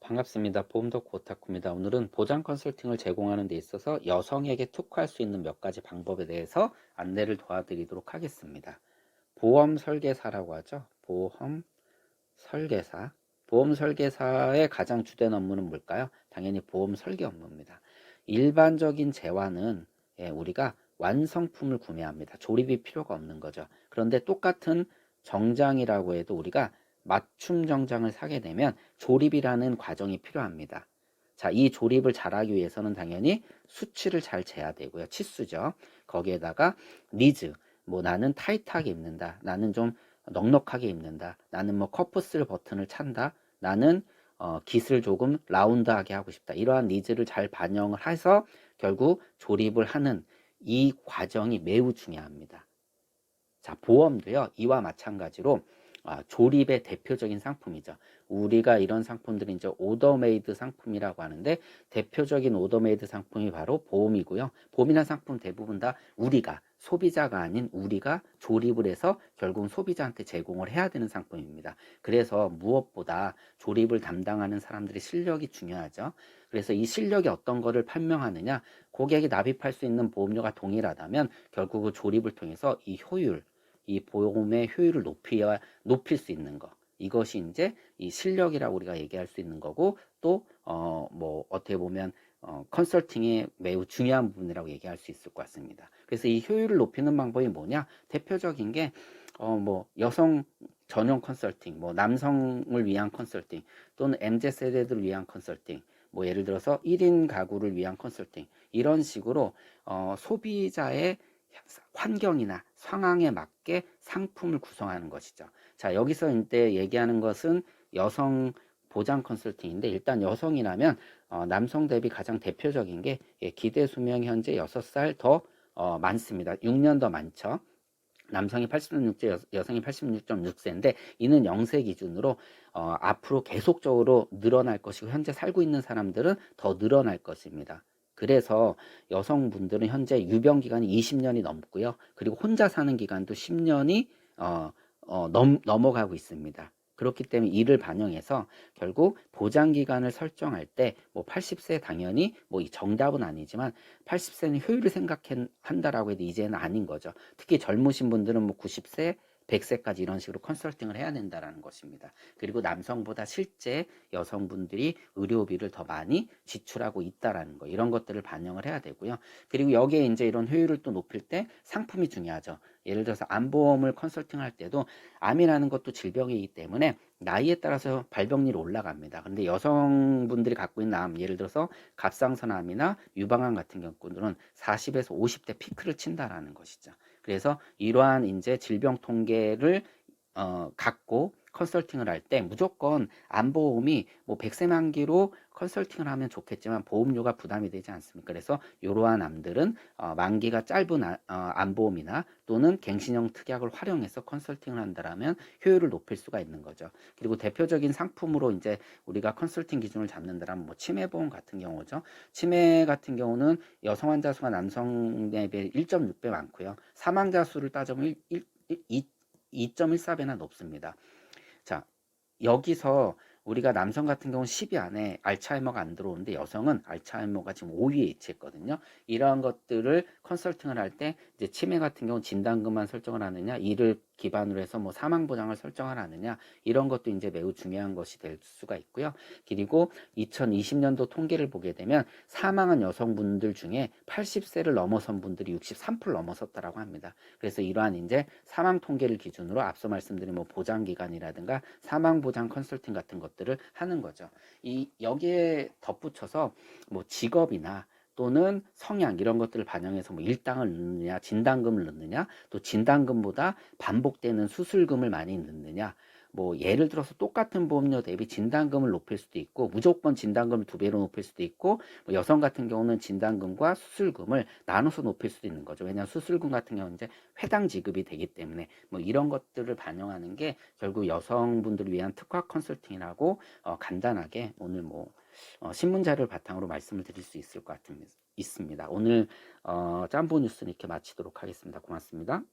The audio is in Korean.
반갑습니다. 보험덕후 오타쿠입니다. 오늘은 보장 컨설팅을 제공하는 데 있어서 여성에게 특화할 수 있는 몇 가지 방법에 대해서 안내를 도와드리도록 하겠습니다. 보험 설계사라고 하죠. 보험 설계사. 보험 설계사의 가장 주된 업무는 뭘까요? 당연히 보험 설계 업무입니다. 일반적인 재화는 우리가 완성품을 구매합니다. 조립이 필요가 없는 거죠. 그런데 똑같은 정장이라고 해도 우리가 맞춤 정장을 사게 되면 조립이라는 과정이 필요합니다. 자, 이 조립을 잘하기 위해서는 당연히 수치를 잘 재야 되고요. 치수죠. 거기에다가 니즈, 뭐 나는 타이트하게 입는다. 나는 좀 넉넉하게 입는다. 나는 뭐 커프슬 버튼을 찬다. 나는 깃을 조금 라운드하게 하고 싶다. 이러한 니즈를 잘 반영을 해서 결국 조립을 하는 이 과정이 매우 중요합니다. 자, 보험도요, 이와 마찬가지로 조립의 대표적인 상품이죠. 우리가 이런 상품들이 이제 오더메이드 상품이라고 하는데, 대표적인 오더메이드 상품이 바로 보험이고요. 보험이나 상품 대부분 다 우리가, 소비자가 아닌 우리가 조립을 해서 결국 소비자한테 제공을 해야 되는 상품입니다. 그래서 무엇보다 조립을 담당하는 사람들의 실력이 중요하죠. 그래서 이 실력이 어떤 거를 판명하느냐, 고객이 납입할 수 있는 보험료가 동일하다면 결국 그 조립을 통해서 이 효율, 이 보험의 효율을 높일 수 있는 거. 이것이 이제 이 실력이라고 우리가 얘기할 수 있는 거고, 또, 뭐, 어떻게 보면, 컨설팅의 매우 중요한 부분이라고 얘기할 수 있을 것 같습니다. 그래서 이 효율을 높이는 방법이 뭐냐? 대표적인 게, 뭐, 여성 전용 컨설팅, 뭐, 남성을 위한 컨설팅, 또는 MZ세대들을 위한 컨설팅, 뭐, 예를 들어서 1인 가구를 위한 컨설팅, 이런 식으로, 소비자의 환경이나 상황에 맞게 상품을 구성하는 것이죠. 자, 여기서 이제 얘기하는 것은 여성 보장 컨설팅인데, 일단 여성이라면 남성 대비 가장 대표적인 게 기대 수명이 현재 6살 더 많습니다. 6년 더 많죠. 남성이 86세, 여성이 86.6세인데 이는 영세 기준으로 앞으로 계속적으로 늘어날 것이고, 현재 살고 있는 사람들은 더 늘어날 것입니다. 그래서 여성분들은 현재 유병 기간이 20년이 넘고요. 그리고 혼자 사는 기간도 10년이 넘어가고 있습니다. 그렇기 때문에 이를 반영해서 결국 보장 기간을 설정할 때 뭐 80세 당연히 뭐 이 정답은 아니지만 80세는 효율을 생각한다라고 해도 이제는 아닌 거죠. 특히 젊으신 분들은 뭐 90세, 100세까지 이런 식으로 컨설팅을 해야 된다라는 것입니다. 그리고 남성보다 실제 여성분들이 의료비를 더 많이 지출하고 있다라는 거, 이런 것들을 반영을 해야 되고요. 그리고 여기에 이제 이런 효율을 또 높일 때 상품이 중요하죠. 예를 들어서 암보험을 컨설팅할 때도 암이라는 것도 질병이기 때문에 나이에 따라서 발병률이 올라갑니다. 근데 여성분들이 갖고 있는 암, 예를 들어서 갑상선암이나 유방암 같은 경우는 40에서 50대 피크를 친다라는 것이죠. 그래서 이러한 이제 질병 통계를 갖고 컨설팅을 할 때 무조건 암보험이 뭐 100세 만기로 컨설팅을 하면 좋겠지만 보험료가 부담이 되지 않습니까? 그래서 이러한 암들은 만기가 짧은 암보험이나 또는 갱신형 특약을 활용해서 컨설팅을 한다라면 효율을 높일 수가 있는 거죠. 그리고 대표적인 상품으로 이제 우리가 컨설팅 기준을 잡는다면 뭐 치매보험 같은 경우죠. 치매 같은 경우는 여성 환자 수가 남성에 비해 1.6배 많고요. 사망자 수를 따져보면 2.14배나 높습니다. 자, 여기서 우리가 남성 같은 경우는 10위 안에 알츠하이머가 안 들어오는데 여성은 알츠하이머가 지금 5위에 위치했거든요. 이러한 것들을 컨설팅을 할 때 이제 치매 같은 경우는 진단금만 설정을 하느냐, 이를 기반으로 해서 뭐 사망 보장을 설정을 하느냐, 이런 것도 이제 매우 중요한 것이 될 수가 있고요. 그리고 2020년도 통계를 보게 되면 사망한 여성분들 중에 80세를 넘어선 분들이 63% 넘어섰다라고 합니다. 그래서 이러한 이제 사망 통계를 기준으로 앞서 말씀드린 뭐 보장 기간이라든가 사망 보장 컨설팅 같은 것들을 하는 거죠. 여기에 덧붙여서 뭐 직업이나 또는 성향 이런 것들을 반영해서 뭐 일당을 넣느냐, 진단금을 넣느냐, 또 진단금보다 반복되는 수술금을 많이 넣느냐, 뭐 예를 들어서 똑같은 보험료 대비 진단금을 높일 수도 있고 무조건 진단금을 2배로 높일 수도 있고, 뭐 여성 같은 경우는 진단금과 수술금을 나눠서 높일 수도 있는 거죠. 왜냐하면 수술금 같은 경우는 이제 회당 지급이 되기 때문에 뭐 이런 것들을 반영하는 게 결국 여성분들을 위한 특화 컨설팅이라고 간단하게 오늘 뭐 신문 자료를 바탕으로 말씀을 드릴 수 있을 것 있습니다. 오늘 짬보 뉴스는 이렇게 마치도록 하겠습니다. 고맙습니다.